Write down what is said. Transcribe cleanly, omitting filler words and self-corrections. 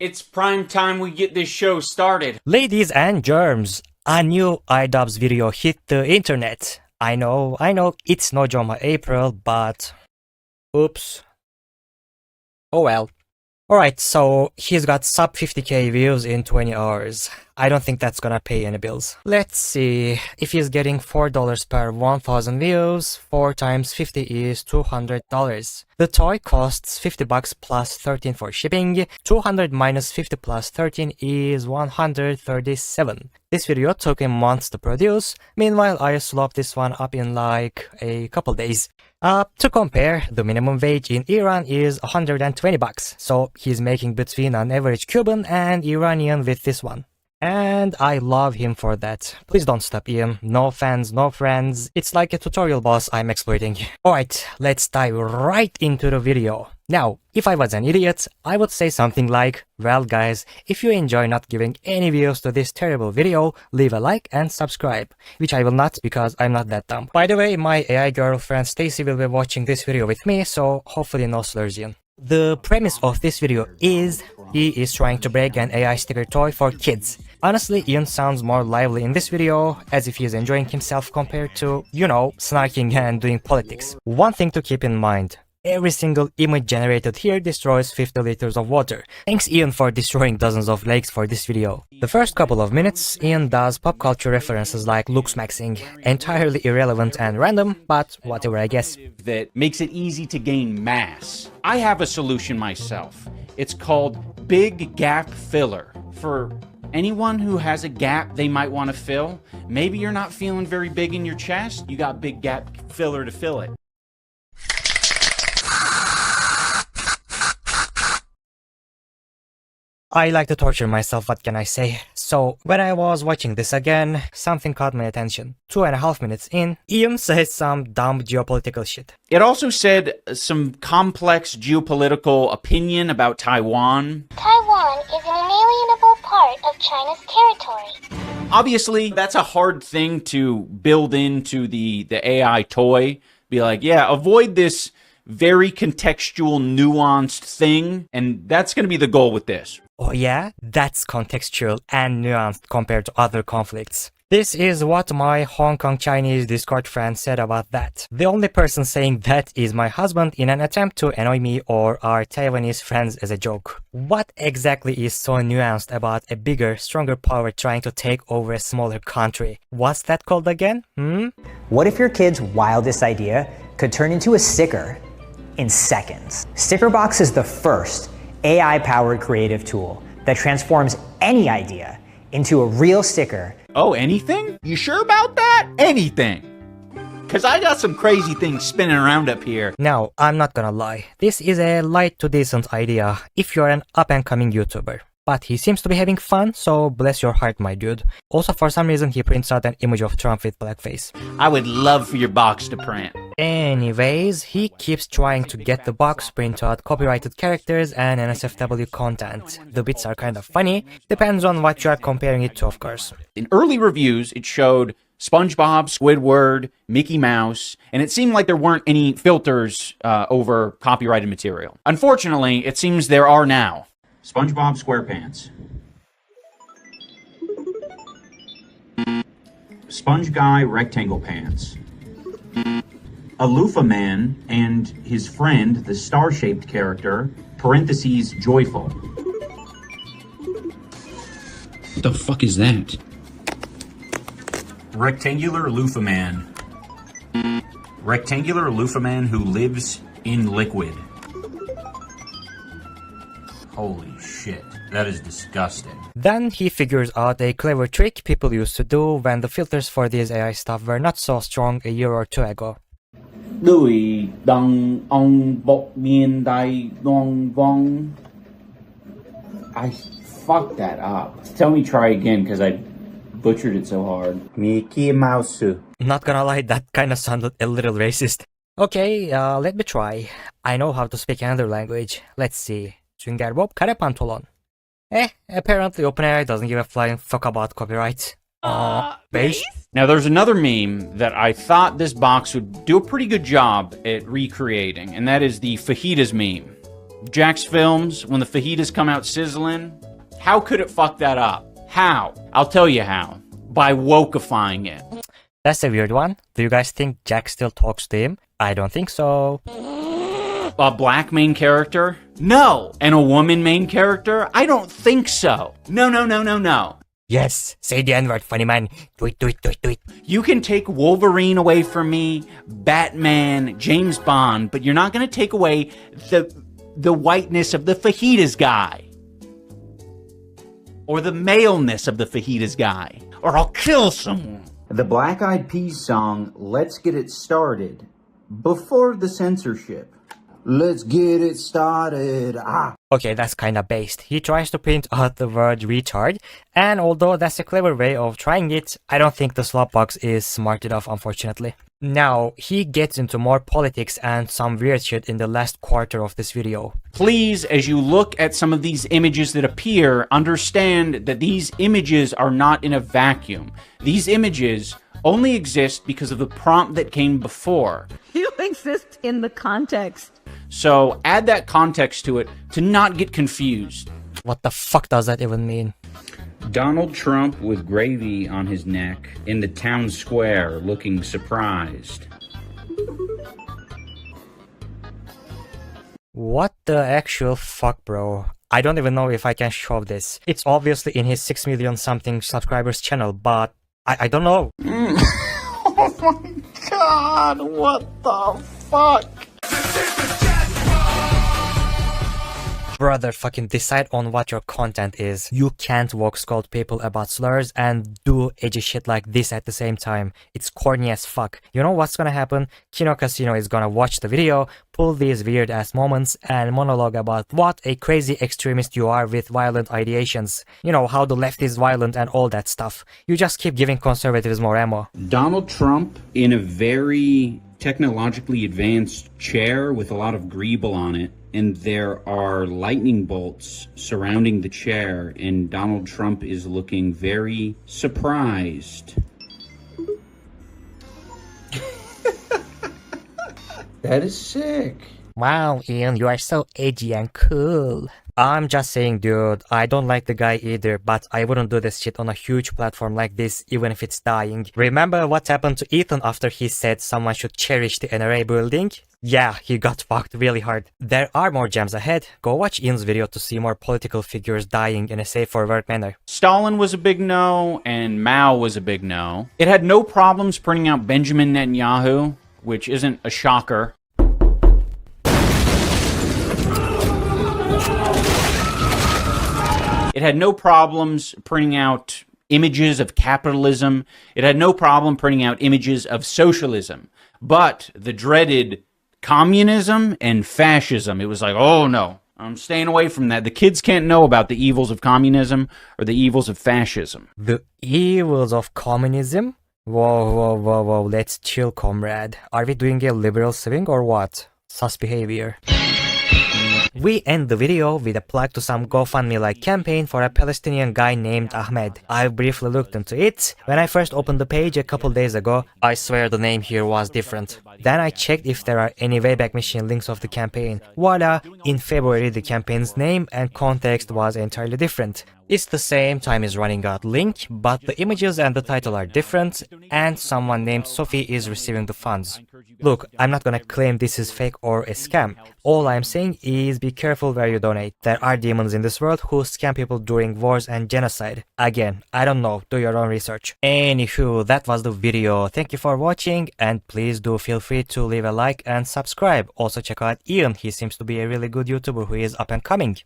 It's prime time we get this show started. Ladies and germs, a new idubbbz video hit the internet. I know, it's no Jomha April, but... oops. Oh well. Alright, so he's got sub 50k views in 20 hours. I don't think that's gonna pay any bills. Let's see, if he's getting $4 per 1000 views, 4 times 50 is $200. The toy costs $50 plus 13 for shipping, 200 minus 50 plus 13 is 137. This video took him months to produce, meanwhile I slopped this one up in like a couple days. To compare, the minimum wage in Iran is $120, so he's making between an average Cuban and Iranian with this one. And I love him for that. Please don't stop him. No fans, no friends. It's like a tutorial boss I'm exploiting. Alright, let's dive right into the video. Now, if I was an idiot, I would say something like, well guys, if you enjoy not giving any views to this terrible video, leave a like and subscribe. Which I will not because I'm not that dumb. By the way, my AI girlfriend Stacy will be watching this video with me, so hopefully no slursion. The premise of this video is he is trying to break an AI sticker toy for kids. Honestly, Ian sounds more lively in this video, as if he is enjoying himself compared to, you know, snarking and doing politics. One thing to keep in mind. Every single image generated here destroys 50 liters of water. Thanks Ian for destroying dozens of lakes for this video. The first couple of minutes, Ian does pop culture references like looks maxing. Entirely irrelevant and random, but whatever I guess. That makes it easy to gain mass. I have a solution myself. It's called Big Gap Filler. For anyone who has a gap they might want to fill, maybe you're not feeling very big in your chest, you got Big Gap Filler to fill it. I like to torture myself, what can I say? So, when I was watching this again, something caught my attention. 2.5 minutes in, Ian says some dumb geopolitical shit. It also said some complex geopolitical opinion about Taiwan. Taiwan is an inalienable part of China's territory. Obviously, that's a hard thing to build into the AI toy. Be like, yeah, avoid this very contextual, nuanced thing, and that's going to be the goal with this. Oh yeah? That's contextual and nuanced compared to other conflicts. This is what my Hong Kong Chinese Discord friend said about that. The only person saying that is my husband in an attempt to annoy me or our Taiwanese friends as a joke. What exactly is so nuanced about a bigger, stronger power trying to take over a smaller country? What's that called again? What if your kid's wildest idea could turn into a sticker in seconds? Stickerbox is the first AI-powered creative tool that transforms any idea into a real sticker. Oh, anything? You sure about that? Anything. Cause I got some crazy things spinning around up here. Now, I'm not gonna lie. This is a light to decent idea if you're an up-and-coming YouTuber. But he seems to be having fun, so bless your heart, my dude. Also, for some reason, he prints out an image of Trump with blackface. I would love for your box to print. Anyways, he keeps trying to get the box print out copyrighted characters and NSFW content. The bits are kind of funny, depends on what you are comparing it to, of course. In early reviews, it showed SpongeBob, Squidward, Mickey Mouse, and it seemed like there weren't any filters over copyrighted material. Unfortunately, it seems there are now. SpongeBob SquarePants. Sponge Guy Rectangle Pants. A loofah man and his friend, the star-shaped character, parentheses, joyful. What the fuck is that? Rectangular loofah man. Rectangular loofah man who lives in liquid. Holy shit, that is disgusting. Then he figures out a clever trick people used to do when the filters for this AI stuff were not so strong a year or two ago. I fucked that up. Tell me try again because I butchered it so hard. Mickey Mouse. Not gonna lie, that kinda sounded a little racist. Okay, let me try. I know how to speak another language. Let's see. Sünger Bob kare pantolon. Apparently OpenAI doesn't give a flying fuck about copyright. Base? Now there's another meme that I thought this box would do a pretty good job at recreating, and that is the fajitas meme. Jack's films, when the fajitas come out sizzling, how could it fuck that up? How? I'll tell you how. By wokeifying it. That's a weird one. Do you guys think Jack still talks to him? I don't think so. A black main character? No. And a woman main character? I don't think so. No. Yes, say the N-word, funny man. Do it. You can take Wolverine away from me, Batman, James Bond, but you're not going to take away the whiteness of the fajitas guy. Or the maleness of the fajitas guy. Or I'll kill someone. The Black Eyed Peas song, Let's Get It Started, before the censorship. Let's get it started. Okay, that's kinda based. He tries to print out the word retard, and although that's a clever way of trying it, I don't think the slopbox is smart enough, unfortunately. Now, he gets into more politics and some weird shit in the last quarter of this video. Please, as you look at some of these images that appear, understand that these images are not in a vacuum. These images only exist because of the prompt that came before. You exist in the context. So add that context to it to not get confused. What the fuck does that even mean? Donald Trump with gravy on his neck in the town square looking surprised. What the actual fuck, bro? I don't even know if I can show this. It's obviously in his 6 million something subscribers channel, but I don't know. Oh my god, what the fuck? Brother, fucking decide on what your content is. You can't woke scold people about slurs and do edgy shit like this at the same time. It's corny as fuck. You know what's gonna happen? Kino Casino is gonna watch the video, pull these weird ass moments, and monologue about what a crazy extremist you are with violent ideations. You know, how the left is violent and all that stuff. You just keep giving conservatives more ammo. Donald Trump in a very technologically advanced chair with a lot of greeble on it, and there are lightning bolts surrounding the chair, and Donald Trump is looking very surprised. That is sick. Wow, Ian, you are so edgy and cool. I'm just saying, dude, I don't like the guy either, but I wouldn't do this shit on a huge platform like this, even if it's dying. Remember what happened to Ethan after he said someone should cherish the NRA building? Yeah, he got fucked really hard. There are more gems ahead. Go watch Ian's video to see more political figures dying in a safe for work manner. Stalin was a big no, and Mao was a big no. It had no problems printing out Benjamin Netanyahu, which isn't a shocker. It had no problems printing out images of capitalism. It had no problem printing out images of socialism. But the dreaded communism and fascism, it was like, oh no, I'm staying away from that. The kids can't know about the evils of communism or the evils of fascism. The evils of communism? Whoa, let's chill, comrade. Are we doing a liberal swing or what? Sus behavior. We end the video with a plug to some GoFundMe-like campaign for a Palestinian guy named Ahmed. I briefly looked into it. When I first opened the page a couple days ago, I swear the name here was different. Then I checked if there are any Wayback Machine links of the campaign. Voila! In February the campaign's name and context was entirely different. It's the same Time is Running Out link, but the images and the title are different, and someone named Sophie is receiving the funds. Look, I'm not gonna claim this is fake or a scam. All I'm saying is be careful where you donate. There are demons in this world who scam people during wars and genocide. Again, I don't know, do your own research. Anywho, that was the video. Thank you for watching, and please do feel free to leave a like and subscribe. Also check out Ian, he seems to be a really good YouTuber who is up and coming.